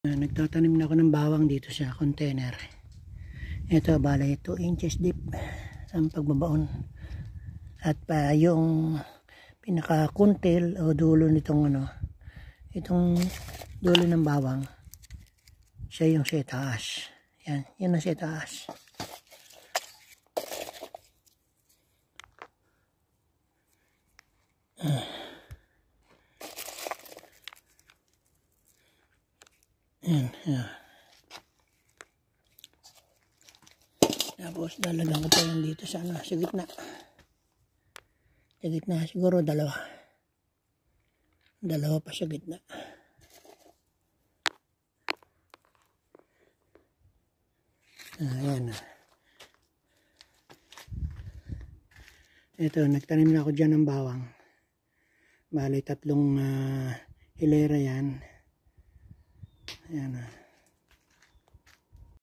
Nagtatanim na ako ng bawang dito sa container. Ito, bale 2 inches deep ang pagbabaon. At yung pinaka-kuntil o dulo nitong itong dulo ng bawang, siya yung sa taas. Yan ang sa taas. Yan. Tapos dalagan ko pa yan dito sa gitna. Sa gitna siguro dalawa pa sa gitna. Ayan. Ito, nagtanim na ako dyan ng bawang. Bali 3 hilera yan. Ayan.